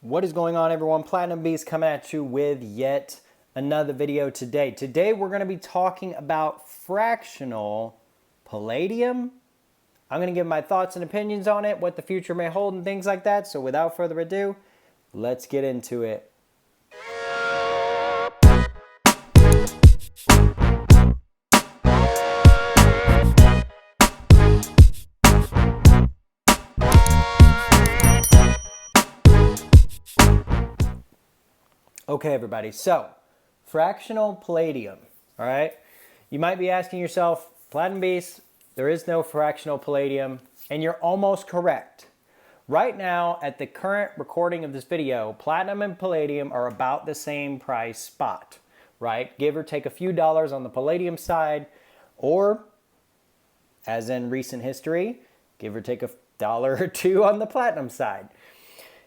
What is going on, everyone? Platinum Beast coming at you with yet another video today. Today we're going to be talking about fractional palladium. I'm going to give my thoughts and opinions on it, what the future may hold and things like that. So without further ado, let's get into it. Okay, everybody, so fractional palladium, all right? You might be asking yourself, Platinum Beast, there is no fractional palladium, and you're almost correct. Right now, at the current recording of this video, platinum and palladium are about the same price spot, right? Give or take a few dollars on the palladium side, or, as in recent history, give or take a dollar or two on the platinum side.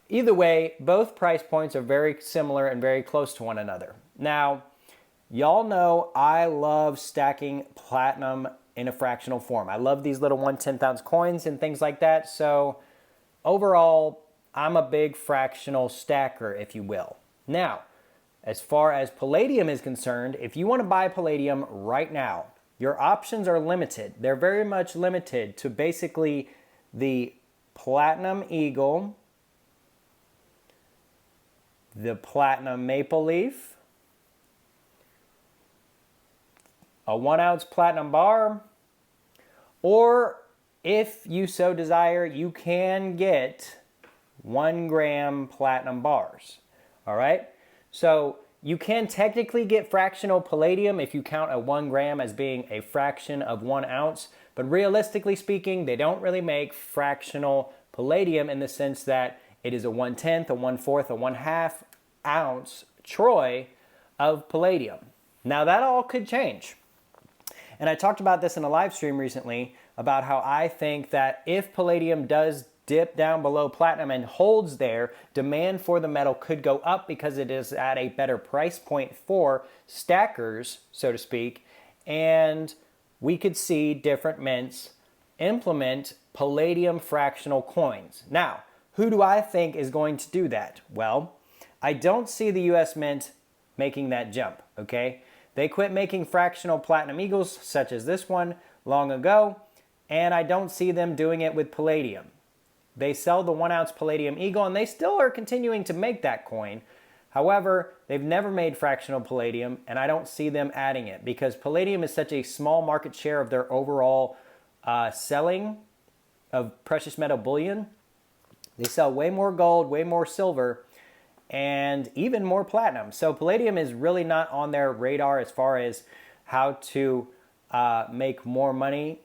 Either way, both price points are very similar and very close to one another. Now, y'all know I love stacking platinum in a fractional form. I love these little 1/10 ounce coins and things like that. So overall, I'm a big fractional stacker, if you will. Now, as far as palladium is concerned, if you want to buy palladium right now, your options are limited. They're very much limited to basically the platinum eagle, the platinum maple leaf, a 1 ounce platinum bar, or if you so desire, you can get 1 gram platinum bars. All right? So you can technically get fractional palladium if you count a 1 gram as being a fraction of 1 ounce, but realistically speaking, they don't really make fractional palladium in the sense that it is a 1/10, a 1/4, a 1/2 ounce troy of palladium. Now that all could change. And I talked about this in a live stream recently about how I think that if palladium does dip down below platinum and holds there, demand for the metal could go up because it is at a better price point for stackers, so to speak, and we could see different mints implement palladium fractional coins. Now, who do I think is going to do that? Well, I don't see the US Mint making that jump, okay? They quit making fractional platinum eagles, such as this one, long ago, and I don't see them doing it with palladium. They sell the 1 ounce palladium eagle, and they still are continuing to make that coin. However, they've never made fractional palladium, and I don't see them adding it because palladium is such a small market share of their overall selling of precious metal bullion. They sell way more gold, way more silver, and even more platinum. So palladium is really not on their radar as far as how to make more money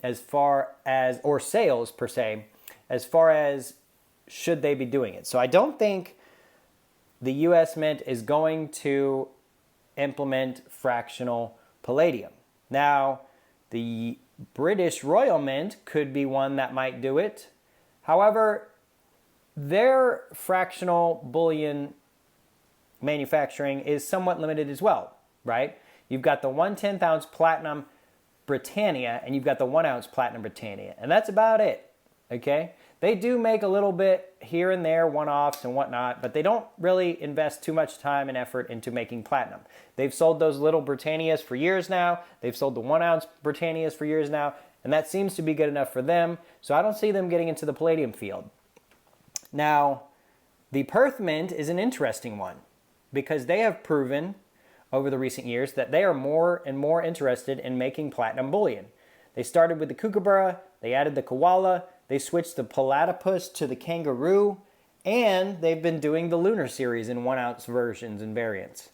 as far as, or sales per se, as far as should they be doing it. So I don't think the US Mint is going to implement fractional palladium. Now, the British Royal Mint could be one that might do it. However, their fractional bullion manufacturing is somewhat limited as well, right? You've got the 1/10 ounce platinum Britannia and you've got the 1 ounce platinum Britannia, and that's about it, okay? They do make a little bit here and there, one-offs and whatnot, but they don't really invest too much time and effort into making platinum. They've sold those little Britannias for years now. They've sold the 1 ounce Britannias for years now, and that seems to be good enough for them, so I don't see them getting into the palladium field. Now, the Perth Mint is an interesting one because they have proven over the recent years that they are more and more interested in making platinum bullion. They started with the kookaburra, they added the koala, they switched the platypus to the kangaroo, and they've been doing the lunar series in 1 ounce versions and variants.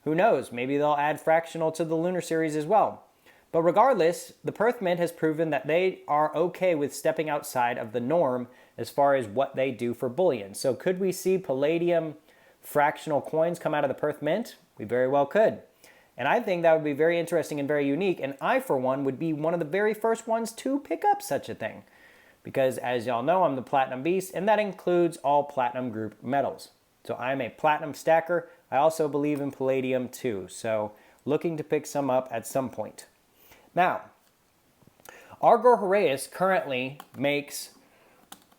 Who knows, maybe they'll add fractional to the lunar series as well. But regardless, the Perth Mint has proven that they are okay with stepping outside of the norm as far as what they do for bullion. So could we see palladium fractional coins come out of the Perth Mint? We very well could. And I think that would be very interesting and very unique. And I, for one, would be one of the very first ones to pick up such a thing. Because as y'all know, I'm the Platinum Beast, and that includes all platinum group metals. So I'm a platinum stacker. I also believe in palladium too. So looking to pick some up at some point. Now, Argor Heraeus currently makes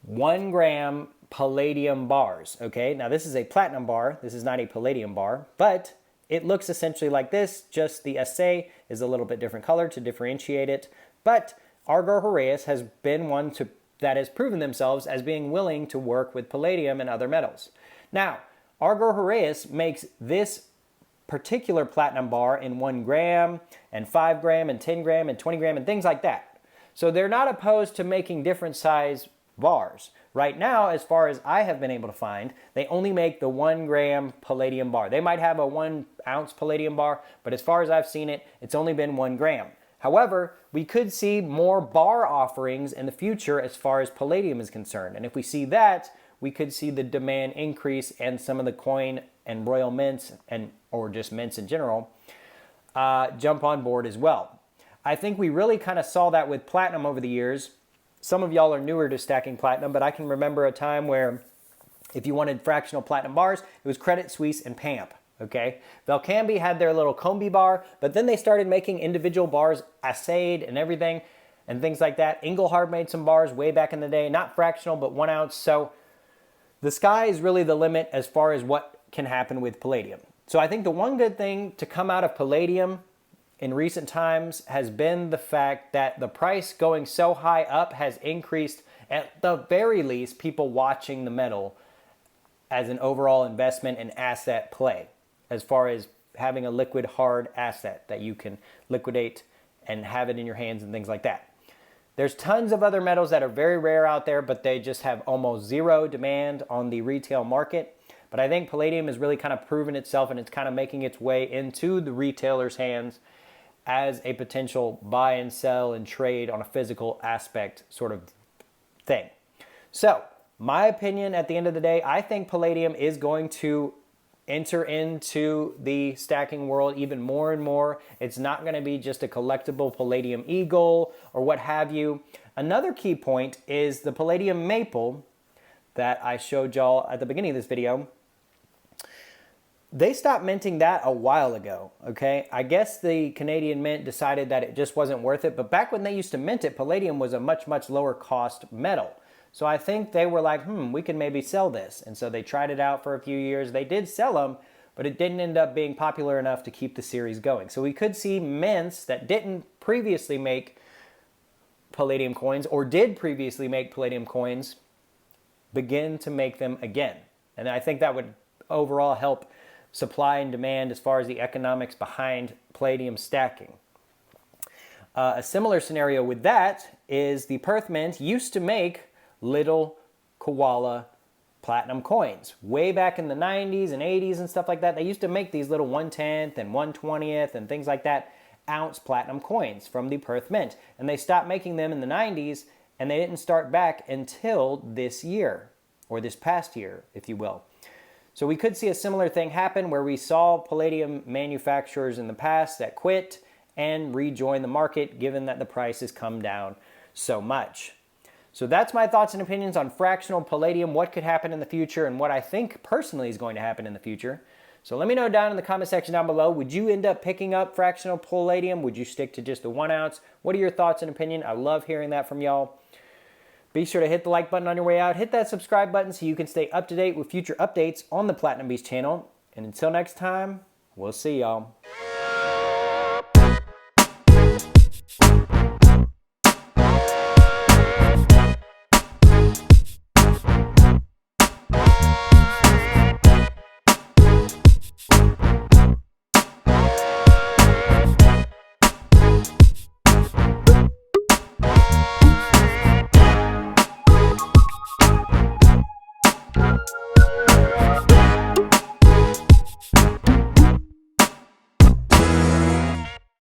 1 gram palladium bars, okay? Now this is a platinum bar, this is not a palladium bar, but it looks essentially like this, just the SA is a little bit different color to differentiate it. But Argor Heraeus has been one that has proven themselves as being willing to work with palladium and other metals. Now, Argor Heraeus makes this particular platinum bar in 1 gram and 5 gram and 10 gram and 20 gram and things like that. So they're not opposed to making different size bars. Right now, as far as I have been able to find, they only make the 1 gram palladium bar. They might have a 1 ounce palladium bar, but as far as I've seen it, it's only been 1 gram. However, we could see more bar offerings in the future as far as palladium is concerned. And if we see that, we could see the demand increase and some of the coin and royal mints, or just mints in general, jump on board as well. I think we really kind of saw that with platinum over the years. Some of y'all are newer to stacking platinum, but I can remember a time where if you wanted fractional platinum bars, it was Credit Suisse and PAMP, okay? Valcambi had their little Combi bar, but then they started making individual bars, assayed and everything, and things like that. Engelhard made some bars way back in the day, not fractional, but 1 ounce. So the sky is really the limit as far as what can happen with palladium. So I think the one good thing to come out of palladium in recent times has been the fact that the price going so high up has increased, at the very least, people watching the metal as an overall investment and asset play, as far as having a liquid hard asset that you can liquidate and have it in your hands and things like that. There's tons of other metals that are very rare out there, but they just have almost zero demand on the retail market. But I think palladium has really kind of proven itself, and it's kind of making its way into the retailer's hands as a potential buy and sell and trade on a physical aspect sort of thing. So, my opinion at the end of the day, I think palladium is going to enter into the stacking world even more and more. It's not going to be just a collectible palladium eagle or what have you. Another key point is the palladium maple that I showed y'all at the beginning of this video. They stopped minting that a while ago, okay? I guess the Canadian Mint decided that it just wasn't worth it, but back when they used to mint it, palladium was a much, much lower cost metal. So I think they were like, we can maybe sell this. And so they tried it out for a few years. They did sell them, but it didn't end up being popular enough to keep the series going. So we could see mints that didn't previously make palladium coins or did previously make palladium coins begin to make them again. And I think that would overall help supply and demand as far as the economics behind palladium stacking. A similar scenario with that is the Perth Mint used to make little koala platinum coins. Way back in the 90s and 80s and stuff like that, they used to make these little 1/10th and 1/20th and things like that ounce platinum coins from the Perth Mint. And they stopped making them in the 90s, and they didn't start back until this year, or this past year, if you will. So we could see a similar thing happen where we saw palladium manufacturers in the past that quit and rejoin the market, given that the price has come down so much. So that's my thoughts and opinions on fractional palladium, what could happen in the future, and what I think personally is going to happen in the future. So let me know down in the comment section down below. Would you end up picking up fractional palladium? Would you stick to just the 1 ounce? What are your thoughts and opinion? I love hearing that from y'all. Be sure to hit the like button on your way out. Hit that subscribe button so you can stay up to date with future updates on the Platinum Beast channel. And until next time, we'll see y'all.